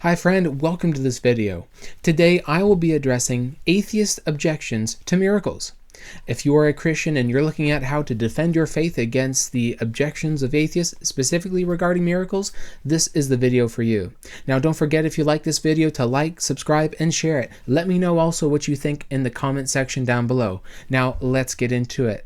Hi friend, welcome to this video. Today I will be addressing atheist objections to miracles. If you are a Christian and you're looking at how to defend your faith against the objections of atheists, specifically regarding miracles, this is the video for you. Now don't forget, if you like this video, to like, subscribe, and share it. Let me know also what you think in the comment section down below. Now let's get into it.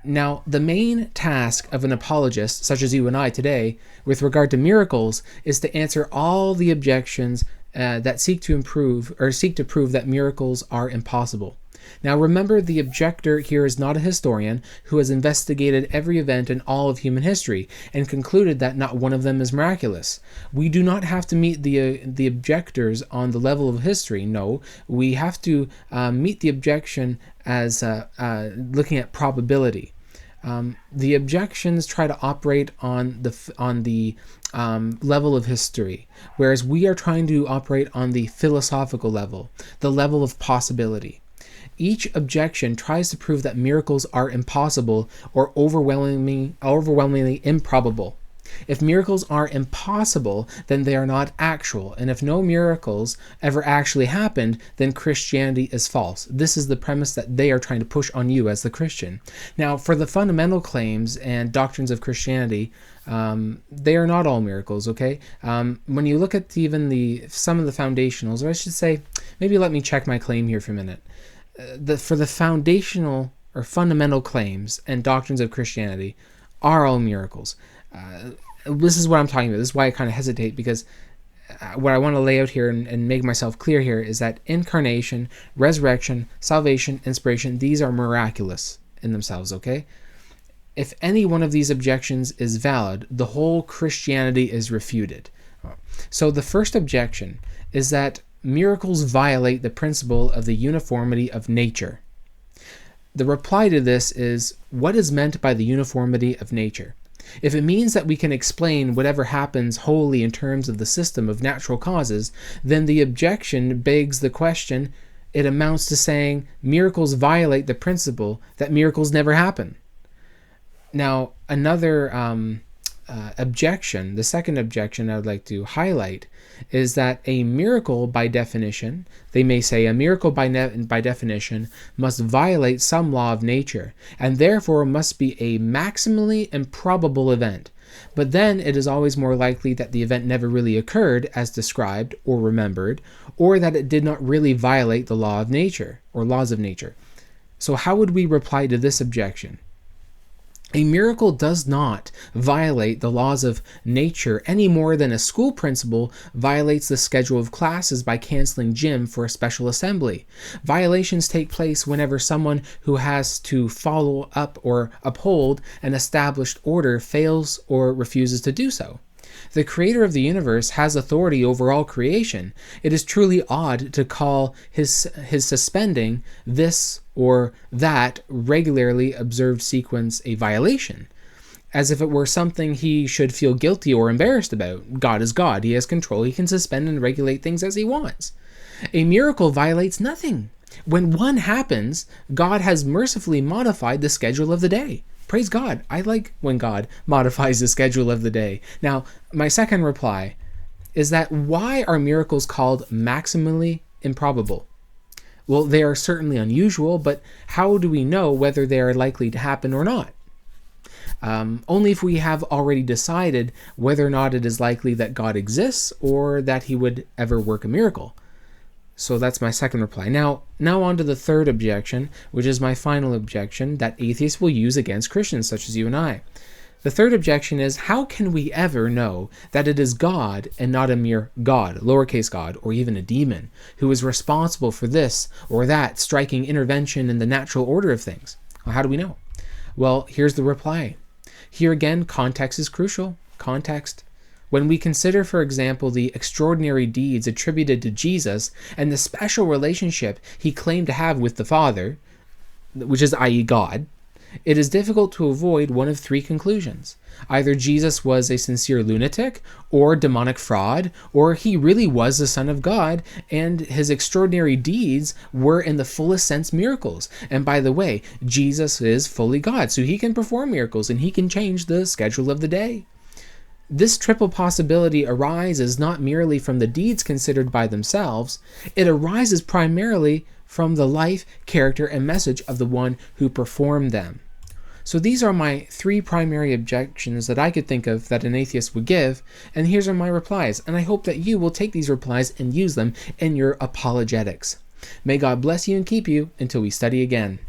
Now, the main task of an apologist, such as you and I today, with regard to miracles, is to answer all the objections that seek to prove that miracles are impossible. Now remember, the objector here is not a historian who has investigated every event in all of human history and concluded that not one of them is miraculous. We do not have to meet the objectors on the level of history. No, we have to meet the objection as looking at probability. The objections try to operate on the level of history, whereas we are trying to operate on the philosophical level, the level of possibility. Each objection tries to prove that miracles are impossible or overwhelmingly improbable. If miracles are impossible, then they are not actual, and if no miracles ever actually happened, then Christianity is false. This is the premise that they are trying to push on you as the Christian. Now, for the fundamental claims and doctrines of Christianity, they are not all miracles, okay? When you look at even some of the foundationals, or I should say, maybe let me check my claim here for a minute. For the foundational or fundamental claims and doctrines of Christianity are all miracles. This is what I'm talking about. This is why I kind of hesitate, because what I want to lay out here and make myself clear here is that incarnation, resurrection, salvation, inspiration, these are miraculous in themselves, okay? If any one of these objections is valid, the whole Christianity is refuted. So the first objection is that miracles violate the principle of the uniformity of nature. The reply to this is, what is meant by the uniformity of nature? If it means that we can explain whatever happens wholly in terms of the system of natural causes, then the objection begs the question. It amounts to saying miracles violate the principle that miracles never happen. Now, another objection, the second objection I would like to highlight, is that a miracle by definition, they may say a miracle by definition must violate some law of nature, and therefore must be a maximally improbable event. But then it is always more likely that the event never really occurred as described or remembered, or that it did not really violate the law of nature or laws of nature. So how would we reply to this objection? A miracle does not violate the laws of nature any more than a school principal violates the schedule of classes by canceling gym for a special assembly. Violations take place whenever someone who has to follow up or uphold an established order fails or refuses to do so. The creator of the universe has authority over all creation. It is truly odd to call his suspending this or that regularly observed sequence a violation, as if it were something he should feel guilty or embarrassed about. God is God. He has control. He can suspend and regulate things as he wants. A miracle violates nothing. When one happens, God has mercifully modified the schedule of the day. Praise God. I like when God modifies the schedule of the day. Now, my second reply is that why are miracles called maximally improbable? Well, they are certainly unusual, but how do we know whether they are likely to happen or not? Only if we have already decided whether or not it is likely that God exists or that he would ever work a miracle. So that's my second reply. Now on to the third objection, which is my final objection that atheists will use against Christians such as you and I. The third objection is, how can we ever know that it is God and not a mere God, lowercase god, or even a demon, who is responsible for this or that striking intervention in the natural order of things? Well, how do we know? Well, here's the reply. Here again, context is crucial. Context. When we consider, for example, the extraordinary deeds attributed to Jesus and the special relationship he claimed to have with the Father, which is i.e. God, it is difficult to avoid one of three conclusions. Either Jesus was a sincere lunatic, or demonic fraud, or he really was the Son of God, and his extraordinary deeds were in the fullest sense miracles. And by the way, Jesus is fully God, so he can perform miracles and he can change the schedule of the day. This triple possibility arises not merely from the deeds considered by themselves, it arises primarily from the life, character, and message of the one who performed them. So these are my three primary objections that I could think of that an atheist would give, and here's are my replies, and I hope that you will take these replies and use them in your apologetics. May God bless you and keep you until we study again.